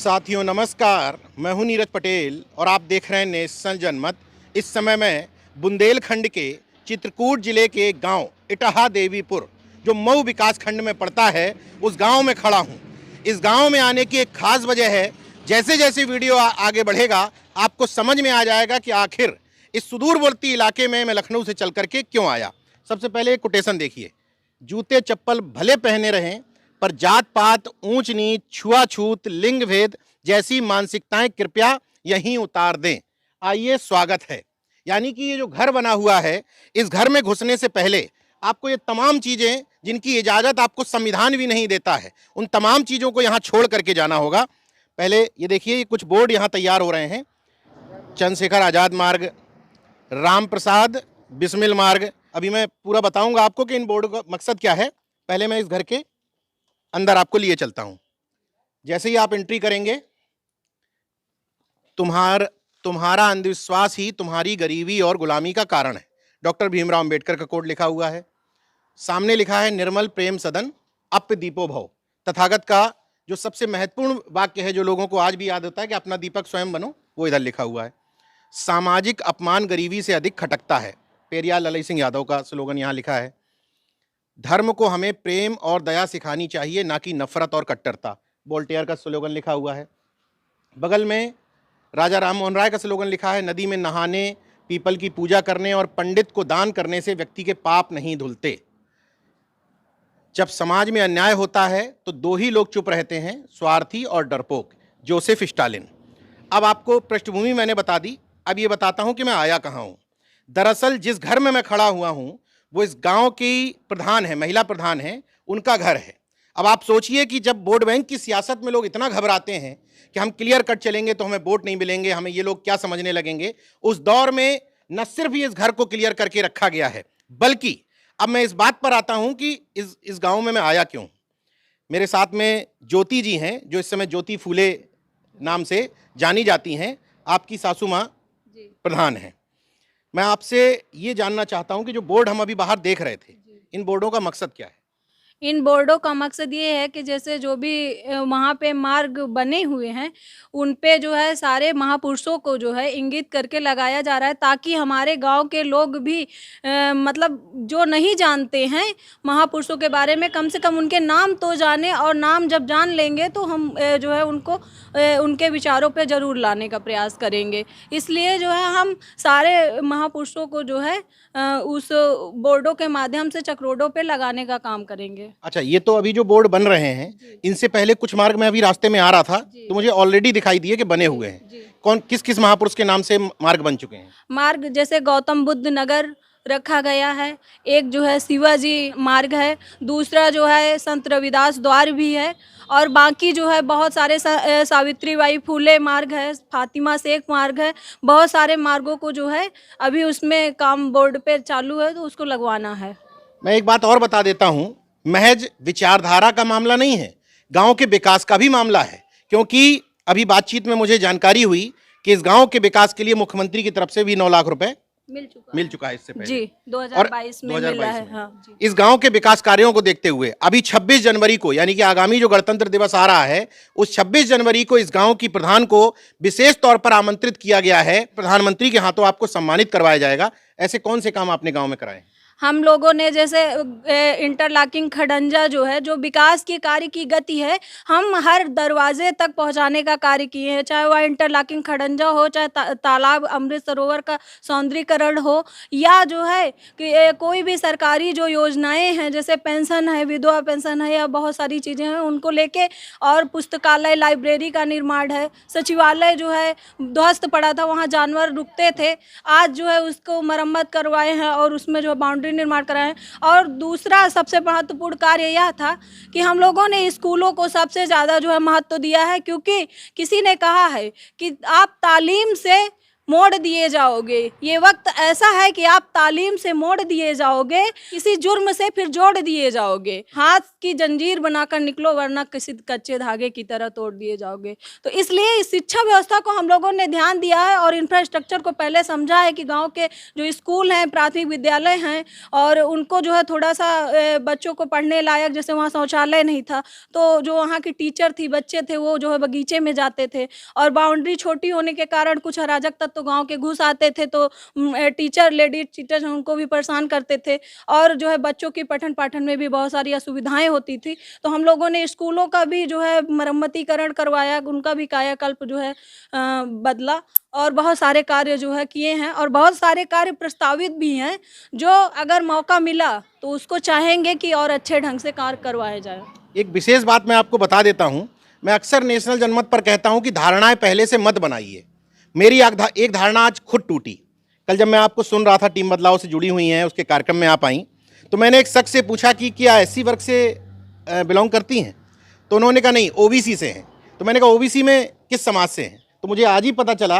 साथियों नमस्कार, मैं हूं नीरज पटेल और आप देख रहे हैं नेशनल जनमत। इस समय मैं बुंदेलखंड के चित्रकूट जिले के गांव इटाहा देवीपुर जो मऊ विकास खंड में पड़ता है उस गांव में खड़ा हूं। इस गांव में आने की एक खास वजह है, जैसे जैसे वीडियो आगे बढ़ेगा आपको समझ में आ जाएगा कि आखिर इस सुदूरवर्ती इलाके में मैं लखनऊ से चल करके क्यों आया। सबसे पहले एक कोटेशन देखिए, जूते चप्पल भले पहने रहें पर जात पात, ऊंच नीच, छुआछूत, लिंग भेद जैसी मानसिकताएं कृपया यहीं उतार दें। आइए, स्वागत है। यानी कि ये जो घर बना हुआ है, इस घर में घुसने से पहले आपको ये तमाम चीजें जिनकी इजाजत आपको संविधान भी नहीं देता है, उन तमाम चीजों को यहाँ छोड़ करके जाना होगा। पहले ये देखिए, कुछ बोर्ड यहाँ तैयार हो रहे हैं। चंद्रशेखर आजाद मार्ग, राम प्रसाद बिस्मिल मार्ग। अभी मैं पूरा बताऊंगा आपको कि इन बोर्ड का मकसद क्या है। पहले मैं इस घर के अंदर आपको लिए चलता हूं। जैसे ही आप एंट्री करेंगे, तुम्हारा अंधविश्वास ही तुम्हारी गरीबी और गुलामी का कारण है। डॉक्टर भीमराव अंबेडकर का कोड लिखा हुआ है। सामने लिखा है निर्मल प्रेम सदन अप्य दीपो भव। तथागत का जो सबसे महत्वपूर्ण वाक्य है, जो लोगों को आज भी याद होता है कि अपना दीपक स्वयं बनो, वो इधर लिखा हुआ है। सामाजिक अपमान गरीबी से अधिक खटकता है, पेरियार ललई सिंह यादव का स्लोगन यहाँ लिखा है। धर्म को हमें प्रेम और दया सिखानी चाहिए, ना कि नफरत और कट्टरता, वोल्टेयर का स्लोगन लिखा हुआ है। बगल में राजा राम मोहन राय का स्लोगन लिखा है, नदी में नहाने, पीपल की पूजा करने और पंडित को दान करने से व्यक्ति के पाप नहीं धुलते। जब समाज में अन्याय होता है तो दो ही लोग चुप रहते हैं, स्वार्थी और डरपोक, जोसेफ स्टालिन। अब आपको पृष्ठभूमि मैंने बता दी, अब ये बताता हूं कि मैं आया कहाँ हूं। दरअसल जिस घर में मैं खड़ा हुआ हूं वो इस गांव की प्रधान है, महिला प्रधान है, उनका घर है। अब आप सोचिए कि जब वोट बैंक की सियासत में लोग इतना घबराते हैं कि हम क्लियर कट चलेंगे तो हमें वोट नहीं मिलेंगे, हमें ये लोग क्या समझने लगेंगे, उस दौर में न सिर्फ इस घर को क्लियर करके रखा गया है, बल्कि अब मैं इस बात पर आता हूं कि इस गांव में मैं आया क्यों। मेरे साथ में ज्योति जी हैं, जो इस समय ज्योति फूले नाम से जानी जाती हैं, आपकी सासू माँ प्रधान हैं। मैं आपसे ये जानना चाहता हूं कि जो बोर्ड हम अभी बाहर देख रहे थे, इन बोर्डों का मकसद क्या है? इन बोर्डों का मकसद ये है कि जैसे जो भी वहाँ पे मार्ग बने हुए हैं, उन पे जो है सारे महापुरुषों को जो है इंगित करके लगाया जा रहा है, ताकि हमारे गांव के लोग भी मतलब जो नहीं जानते हैं महापुरुषों के बारे में, कम से कम उनके नाम तो जाने, और नाम जब जान लेंगे तो हम जो है उनको उनके विचारों पे ज़रूर लाने का प्रयास करेंगे। इसलिए जो है हम सारे महापुरुषों को जो है उस बोर्डों के माध्यम से चक्रोडों पे लगाने का काम करेंगे। अच्छा, ये तो अभी जो बोर्ड बन रहे हैं, इनसे पहले कुछ मार्ग में अभी रास्ते में आ रहा था तो मुझे ऑलरेडी दिखाई दिए कि बने हुए हैं। कौन किस किस महापुरुष के नाम से मार्ग बन चुके हैं? मार्ग जैसे गौतम बुद्ध नगर रखा गया है, एक जो है शिवाजी मार्ग है, दूसरा जो है संत रविदास द्वार भी है, और बाकी जो है बहुत सारे सावित्रीबाई फूले मार्ग है, फातिमा शेख मार्ग है। बहुत सारे मार्गों को जो है अभी उसमें काम बोर्ड पे चालू है, तो उसको लगवाना है। मैं एक बात और बता देता हूं, महज विचारधारा का मामला नहीं है, गांव के विकास का भी मामला है। क्योंकि अभी बातचीत में मुझे जानकारी हुई कि इस गांव के विकास के लिए मुख्यमंत्री की तरफ से भी 9 लाख रुपए मिल चुका है इससे पहले जी, 2022 में मिला है। हाँ जी। इस गांव के विकास कार्यों को देखते हुए अभी 26 जनवरी को, यानी कि आगामी जो गणतंत्र दिवस आ रहा है, उस 26 जनवरी को इस गांव की प्रधान को विशेष तौर पर आमंत्रित किया गया है। प्रधानमंत्री के हाथों आपको सम्मानित करवाया जाएगा। ऐसे कौन से काम आपने गांव में कराए? हम लोगों ने जैसे इंटरलॉकिंग खडंजा जो है, जो विकास के कार्य की गति है, हम हर दरवाजे तक पहुंचाने का कार्य किए हैं। चाहे वह इंटरलॉकिंग खडंजा हो, चाहे तालाब अमृत सरोवर का सौंदर्यीकरण हो, या जो है कि कोई भी सरकारी जो योजनाएं हैं, जैसे पेंशन है, विधवा पेंशन है, या बहुत सारी चीज़ें हैं उनको लेके, और पुस्तकालय लाइब्रेरी का निर्माण है। सचिवालय जो है ध्वस्त पड़ा था, वहाँ जानवर रुकते थे, आज जो है उसको मरम्मत करवाए हैं और उसमें जो बाउंड्री निर्माण कराएं। और दूसरा सबसे महत्वपूर्ण कार्य यह था कि हम लोगों ने स्कूलों को सबसे ज़्यादा जो है महत्व दिया है, क्योंकि किसी ने कहा है कि आप तालीम से मोड़ दिए जाओगे। ये वक्त ऐसा है कि आप तालीम से मोड़ दिए जाओगे, किसी जुर्म से फिर जोड़ दिए जाओगे। हाथ की जंजीर बनाकर निकलो, वरना किसी कच्चे धागे की तरह तोड़ दिए जाओगे। तो इसलिए इस शिक्षा व्यवस्था को हम लोगों ने ध्यान दिया है और इंफ्रास्ट्रक्चर को पहले समझा है कि गाँव के जो स्कूल हैं, प्राथमिक विद्यालय हैं, और उनको जो है थोड़ा सा बच्चों को पढ़ने लायक, जैसे वहाँ शौचालय नहीं था तो जो वहाँ की टीचर थी, बच्चे थे, वो जो है बगीचे में जाते थे, और बाउंड्री छोटी होने के कारण कुछ अराजक तत्व गांव के घुस आते थे, तो टीचर, लेडीज टीचर उनको भी परेशान करते थे, और जो है बच्चों की पठन पाठन में भी बहुत सारी असुविधाएं होती थी। तो हम लोगों ने स्कूलों का भी जो है मरम्मतीकरण करवाया, उनका भी कायाकल्प जो है बदला, और बहुत सारे कार्य जो है किए हैं, और बहुत सारे कार्य प्रस्तावित भी हैं जो अगर मौका मिला तो उसको चाहेंगे कि और अच्छे ढंग से कार्य करवाए जाए। एक विशेष बात मैं आपको बता देता हूं, मैं अक्सर नेशनल जनमत पर कहता हूं कि धारणाएं पहले से मत बनाइए। मेरी एक धारणा आज खुद टूटी। कल जब मैं आपको सुन रहा था, टीम बदलाव से जुड़ी हुई हैं, उसके कार्यक्रम में आप आई, तो मैंने एक शख्स से पूछा कि क्या एससी वर्ग से बिलोंग करती हैं, तो उन्होंने कहा नहीं, ओबीसी से हैं। तो मैंने कहा ओबीसी में किस समाज से हैं, तो मुझे आज ही पता चला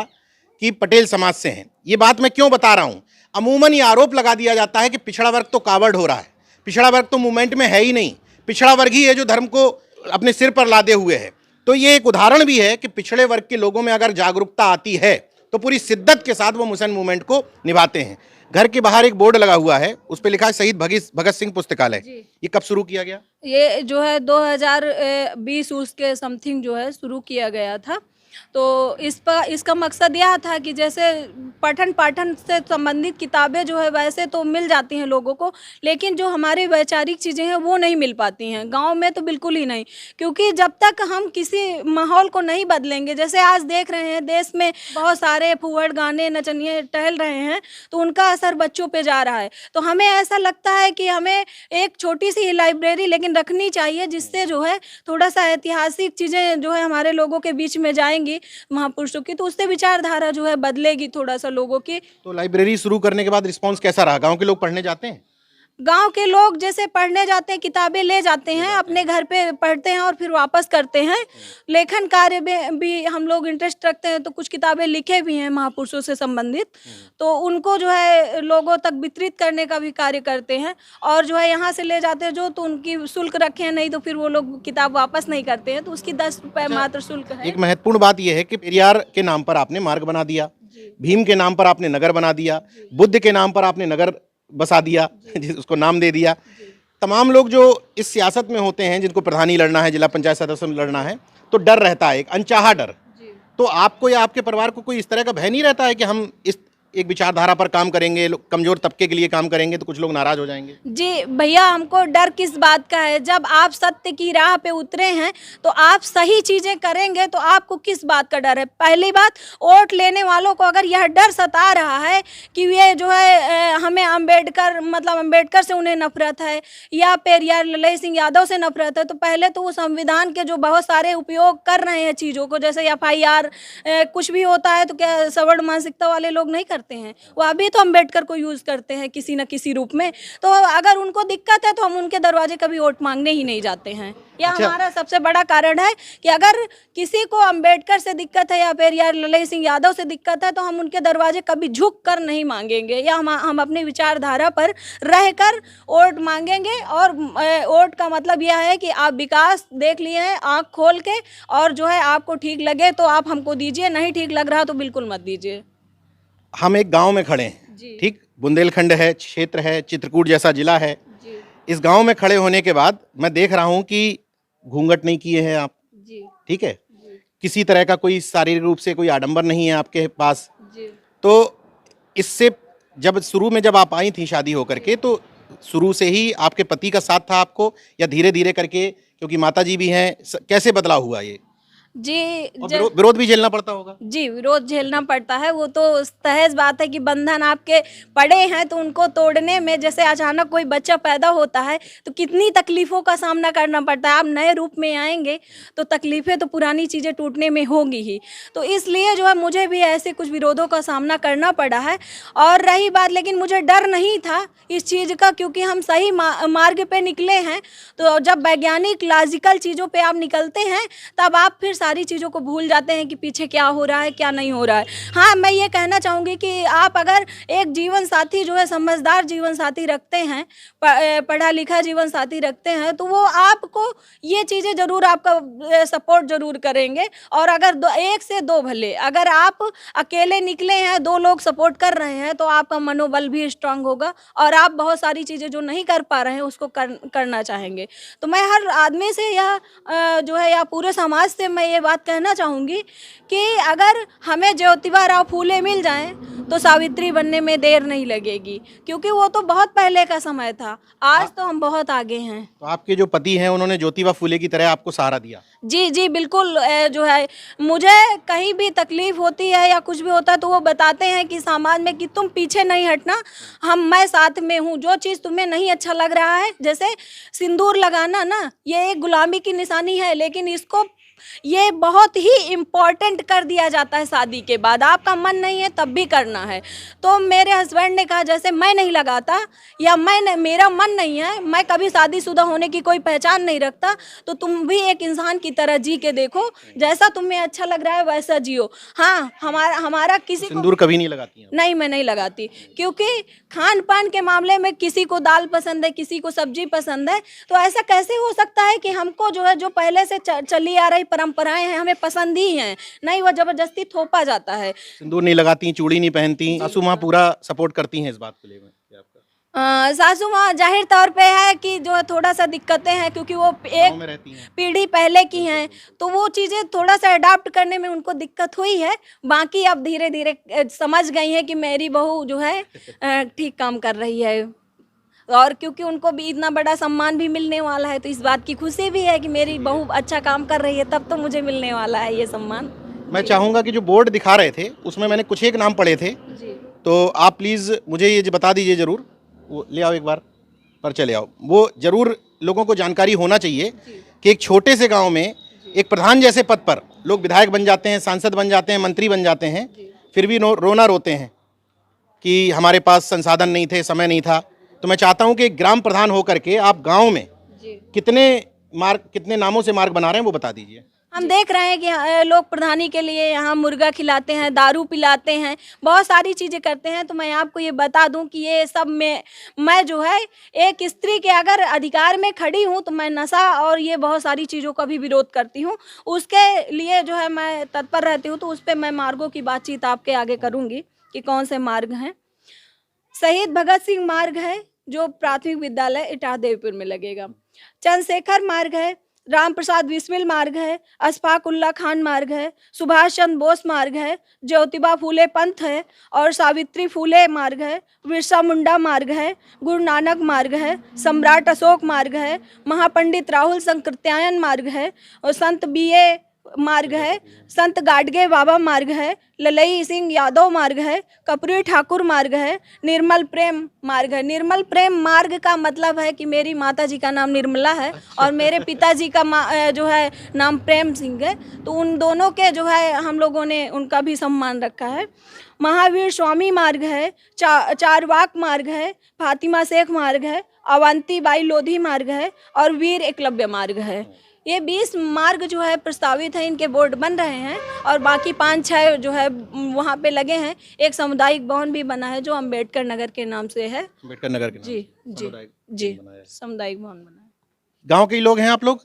कि पटेल समाज से हैं। ये बात मैं क्यों बता रहा हूँ, अमूमन ये आरोप लगा दिया जाता है कि पिछड़ा वर्ग तो कावड़ हो रहा है, पिछड़ा वर्ग तो मूवमेंट में है ही नहीं, पिछड़ा वर्ग ही है जो धर्म को अपने सिर पर लादे हुए है। तो ये एक उदाहरण भी है कि पिछड़े वर्ग के लोगों में अगर जागरूकता आती है तो पूरी शिद्दत के साथ वो मुस्लिम मूवमेंट को निभाते हैं। घर के बाहर एक बोर्ड लगा हुआ है, उस पर लिखा है शहीद भगत सिंह पुस्तकालय। ये कब शुरू किया गया? ये जो है 2020 उसके समथिंग जो है शुरू किया गया था। तो इसका मकसद यह था कि जैसे पठन पाठन से संबंधित किताबें जो है वैसे तो मिल जाती हैं लोगों को, लेकिन जो हमारी वैचारिक चीज़ें हैं वो नहीं मिल पाती हैं गांव में, तो बिल्कुल ही नहीं। क्योंकि जब तक हम किसी माहौल को नहीं बदलेंगे, जैसे आज देख रहे हैं देश में बहुत सारे फूहड़ गाने नचनिए टहल रहे हैं, तो उनका असर बच्चों पे जा रहा है। तो हमें ऐसा लगता है कि हमें एक छोटी सी लाइब्रेरी लेकिन रखनी चाहिए, जिससे जो है थोड़ा सा ऐतिहासिक चीज़ें जो है हमारे लोगों के बीच में जाएंगी, महापुरुषों की, तो उससे विचारधारा जो है बदलेगी थोड़ा सा लोगों की। तो लाइब्रेरी शुरू करने के बाद रिस्पांस कैसा रहा? गांव के लोग पढ़ने जाते हैं? गांव के लोग जैसे पढ़ने जाते हैं, किताबें ले जाते हैं, अपने घर पे पढ़ते हैं और फिर वापस करते हैं। लेखन कार्य में भी हम लोग इंटरेस्ट रखते हैं, तो कुछ किताबें लिखे भी हैं महापुरुषों से संबंधित, तो उनको जो है लोगों तक वितरित करने का भी कार्य करते हैं। और जो है यहाँ से ले जाते हैं जो, तो उनकी शुल्क रखे हैं, नहीं तो फिर वो लोग किताब वापस नहीं करते हैं, तो उसकी 10 रुपये मात्र शुल्क है। एक महत्वपूर्ण बात यह है कि पेरियार के नाम पर आपने मार्ग बना दिया, भीम के नाम पर आपने नगर बना दिया, बुद्ध के नाम पर आपने नगर बसा दिया, उसको नाम दे दिया। तमाम लोग जो इस सियासत में होते हैं, जिनको प्रधानी लड़ना है, जिला पंचायत सदस्य लड़ना है, तो डर रहता है, एक अनचाहा डर। तो आपको या आपके परिवार को कोई इस तरह का भय नहीं रहता है कि हम इस एक विचारधारा पर काम करेंगे, कमजोर तबके के लिए काम करेंगे तो कुछ लोग नाराज हो जाएंगे? जी भैया, हमको डर किस बात का है? जब आप सत्य की राह पे उतरे हैं तो आप सही चीजें करेंगे, तो आपको किस बात का डर है? पहली बात, वोट लेने वालों को अगर यह डर सता रहा है कि ये जो है हमें अंबेडकर से उन्हें नफरत है या पेरियार ललई सिंह यादव से नफरत है, तो पहले तो वो संविधान के जो बहुत सारे उपयोग कर रहे हैं चीज़ों को, जैसे FIR कुछ भी होता है तो क्या सवर्ण मानसिकता वाले लोग नहीं करते हैं? वो अभी तो अंबेडकर को यूज करते हैं किसी न किसी रूप में। तो अगर उनको दिक्कत है तो हम उनके दरवाजे कभी वोट मांगने ही नहीं जाते हैं। यह हमारा सबसे बड़ा कारण है कि अगर किसी को अंबेडकर से दिक्कत है या पेरियार ललई सिंह यादव से दिक्कत है, तो हम उनके दरवाजे कभी झुक कर नहीं मांगेंगे, या हम अपनी विचारधारा पर रहकर वोट मांगेंगे। और वोट का मतलब यह है कि आप विकास देख लिए हैं आँख खोल के, और जो है आपको ठीक लगे तो आप हमको दीजिए, नहीं ठीक लग रहा तो बिल्कुल मत दीजिए। हम एक गांव में खड़े हैं, ठीक, बुंदेलखंड है, क्षेत्र है, चित्रकूट जैसा जिला है। इस गांव में खड़े होने के बाद मैं देख रहा हूं कि घूंघट नहीं किए हैं आप, ठीक है, किसी तरह का कोई शारीरिक रूप से कोई आडंबर नहीं है आपके पास। तो इससे जब आप आई थी शादी होकर के, तो शुरू से ही आपके पति का साथ था आपको, या धीरे धीरे करके, क्योंकि माताजी भी हैं, कैसे बदलाव हुआ ये? जी, विरोध भी झेलना पड़ता होगा? जी, विरोध झेलना पड़ता है, वो तो सहज बात है कि बंधन आपके पड़े हैं, तो उनको तोड़ने में, जैसे अचानक कोई बच्चा पैदा होता है तो कितनी तकलीफ़ों का सामना करना पड़ता है। आप नए रूप में आएंगे तो तकलीफ़ें तो पुरानी चीज़ें टूटने में होंगी ही, तो इसलिए जो है मुझे भी ऐसे कुछ विरोधों का सामना करना पड़ा है। और रही बात, लेकिन मुझे डर नहीं था इस चीज़ का, क्योंकि हम सही मार्ग पे निकले हैं। तो जब वैज्ञानिक लॉजिकल चीज़ों पे आप निकलते हैं, तब आप फिर सारी चीज़ों को भूल जाते हैं कि पीछे क्या हो रहा है क्या नहीं हो रहा है। हाँ, मैं ये कहना चाहूँगी कि आप अगर एक जीवन साथी जो है समझदार जीवन साथी रखते हैं, पढ़ा लिखा जीवन साथी रखते हैं, तो वो आपको ये चीज़ें ज़रूर आपका सपोर्ट ज़रूर करेंगे। और अगर एक से दो भले, अगर आप अकेले निकले हैं, दो लोग सपोर्ट कर रहे हैं, तो आपका मनोबल भी स्ट्रांग होगा और आप बहुत सारी चीज़ें जो नहीं कर पा रहे हैं उसको करना चाहेंगे। तो मैं हर आदमी से जो है या पूरे समाज से मैं ये बात कहना चाहूँगी कि अगर हमें ज्योतिबा राव फूले मिल जाएं तो सावित्री बनने में देर नहीं लगेगी, क्योंकि वो तो बहुत पहले का समय था, आज तो हम बहुत आगे हैं। तो आपके जो पति हैं उन्होंने ज्योतिबा फूले की तरह आपको सहारा दिया? जी जी बिल्कुल। जो है मुझे कहीं भी तकलीफ होती है या कुछ भी होता है तो वो बताते हैं कि समाज में कि तुम पीछे नहीं हटना, मैं साथ में हूँ। जो चीज़ तुम्हें नहीं अच्छा लग रहा है, जैसे सिंदूर लगाना ना, ये एक गुलामी की निशानी है, लेकिन इसको ये बहुत ही इम्पोर्टेंट कर दिया जाता है शादी के बाद। आपका मन नहीं है तब भी करना है। तो मेरे हस्बैंड ने कहा जैसे मैं नहीं लगाता या मेरा मन नहीं है, मैं कभी शादीशुदा होने की कोई पहचान नहीं रखता, तो तुम भी एक इंसान की तरह जी के देखो, जैसा तुम्हें अच्छा लग रहा है वैसा जियो। हाँ, हमारा किसी को सिंदूर कभी नहीं लगाती हैं? नहीं, मैं नहीं लगाती, क्योंकि खान पान के मामले में किसी को दाल पसंद है, किसी को सब्जी पसंद है, तो ऐसा कैसे हो सकता है कि हमको जो है जो पहले से चली आ रही परंपराएं हैं हमें पसंद ही हैं, नहीं वो जबरदस्ती थोपा जाता है। सिंदूर नहीं लगाती, चूड़ी नहीं पहनती, सासू माँ पूरा सपोर्ट करती हैं इस बात के लिए में आपका? सासू माँ जाहिर तौर पे है कि जो है थोड़ा सा दिक्कतें हैं, क्योंकि वो गाँव में रहती हैं, पीढ़ी पहले की हैं, तो वो चीज़ें थोड़ा सा अडाप्ट करने में उनको दिक्कत हुई है। बाकी अब धीरे धीरे समझ गई हैं कि मेरी बहू जो है ठीक काम कर रही है, और क्योंकि उनको भी इतना बड़ा सम्मान भी मिलने वाला है, तो इस बात की खुशी भी है कि मेरी बहू अच्छा काम कर रही है, तब तो मुझे मिलने वाला है ये सम्मान। मैं चाहूँगा कि जो बोर्ड दिखा रहे थे उसमें मैंने कुछ एक नाम पढ़े थे, तो आप प्लीज़ मुझे ये बता दीजिए ज़रूर, वो ले आओ एक बार पर चले आओ, वो ज़रूर लोगों को जानकारी होना चाहिए कि एक छोटे से गांव में एक प्रधान जैसे पद पर लोग विधायक बन जाते हैं, सांसद बन जाते हैं, मंत्री बन जाते हैं, फिर भी रोना रोते हैं कि हमारे पास संसाधन नहीं थे, समय नहीं था। तो मैं चाहता हूं कि एक ग्राम प्रधान होकर के आप गांव में कितने नामों से मार्ग बना रहे हैं वो बता दीजिए। हम देख रहे हैं कि लोग प्रधानी के लिए यहाँ मुर्गा खिलाते हैं, दारू पिलाते हैं, बहुत सारी चीज़ें करते हैं। तो मैं आपको ये बता दूं कि ये सब में मैं जो है एक स्त्री के अगर अधिकार में खड़ी हूँ तो मैं नशा और ये बहुत सारी चीज़ों का भी विरोध करती हूँ, उसके लिए जो है मैं तत्पर रहती हूँ। तो उस पर मैं मार्गों की बातचीत आपके आगे करूँगी कि कौन से मार्ग हैं। शहीद भगत सिंह मार्ग है जो प्राथमिक विद्यालय इटादेवीपुर में लगेगा। चंद्रशेखर मार्ग है, राम प्रसाद बिस्मिल मार्ग है, अशफाक उल्ला खान मार्ग है, सुभाष चंद्र बोस मार्ग है, ज्योतिबा फूले पंथ है और सावित्री फूले मार्ग है, बिरसा मुंडा मार्ग है, गुरु नानक मार्ग है, सम्राट अशोक मार्ग है, महापंडित राहुल संकृत्यायन मार्ग है और संत बीए मार्ग है, संत गाडगे बाबा मार्ग है, ललई सिंह यादव मार्ग है, कपूरी ठाकुर मार्ग है, निर्मल प्रेम मार्ग है। निर्मल प्रेम मार्ग का मतलब है कि मेरी माता जी का नाम निर्मला है और मेरे पिताजी का जो है नाम प्रेम सिंह है, तो उन दोनों के जो है हम लोगों ने उनका भी सम्मान रखा है। महावीर स्वामी मार्ग है, चारवाक मार्ग है, फातिमा शेख मार्ग है, अवंती बाई लोधी मार्ग है और वीर एकलव्य मार्ग है। ये 20 मार्ग जो है प्रस्तावित हैं, इनके बोर्ड बन रहे हैं और बाकी 5-6 जो है वहाँ पे लगे हैं। एक सामुदायिक भवन भी बना है जो अम्बेडकर नगर के नाम से है। अम्बेडकर नगर के नाम जी जी जी सामुदायिक भवन बना है। गांव के लोग हैं आप लोग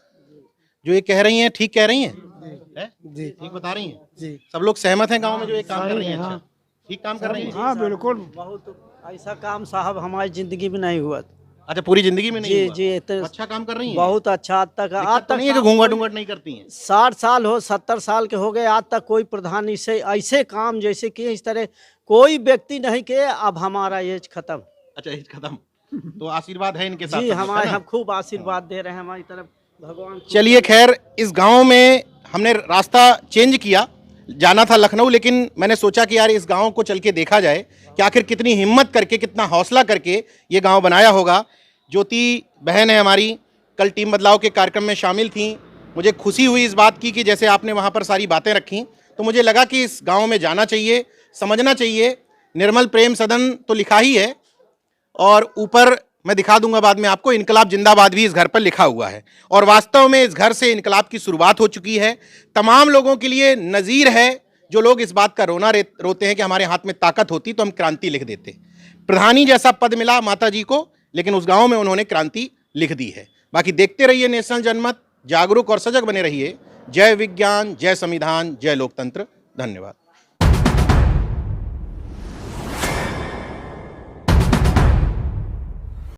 जो ये कह रही हैं, ठीक कह रही हैं? जी ठीक बता रही हैं जी। सब लोग सहमत हैं गांव में जो ये काम कर रही हैं? अच्छा, ठीक काम कर रही हैं? हाँ बिल्कुल, बहुत ऐसा काम साहब हमारी जिंदगी में नहीं हुआ। अच्छा, पूरी जिंदगी में नहीं हुआ? जी तो अच्छा काम कर रही हैं? बहुत अच्छा। आज तक नहीं है कि घूंघट नहीं करती हैं? 60 साल हो 70 साल के हो गए, आज तक कोई प्रधान ऐसे काम जैसे कि इस तरह कोई व्यक्ति नहीं किए। अब हमारा एज खत्म। अच्छा, एज खत्म, तो आशीर्वाद है इनके साथ जी हमारे, हम खूब आशीर्वाद दे रहे हैं हमारी तरफ भगवान। चलिए खैर, इस गांव में हमने रास्ता चेंज किया, जाना था लखनऊ, लेकिन मैंने सोचा कि यार इस गांव को चल के देखा जाए कि आखिर कितनी हिम्मत करके, कितना हौसला करके ये गांव बनाया होगा। ज्योति बहन है हमारी, कल टीम बदलाव के कार्यक्रम में शामिल थी। मुझे खुशी हुई इस बात की कि जैसे आपने वहाँ पर सारी बातें रखी, तो मुझे लगा कि इस गांव में जाना चाहिए, समझना चाहिए। निर्मल प्रेम सदन तो लिखा ही है और ऊपर मैं दिखा दूंगा बाद में आपको, इनकलाब जिंदाबाद भी इस घर पर लिखा हुआ है। और वास्तव में इस घर से इनकलाब की शुरुआत हो चुकी है। तमाम लोगों के लिए नज़ीर है जो लोग इस बात का रोते हैं कि हमारे हाथ में ताकत होती तो हम क्रांति लिख देते। प्रधानी जैसा पद मिला माता जी को, लेकिन उस गांव में उन्होंने क्रांति लिख दी है। बाकी देखते रहिए नेशनल जनमत, जागरूक और सजग बने रहिए। जय विज्ञान, जय संविधान, जय लोकतंत्र। धन्यवाद।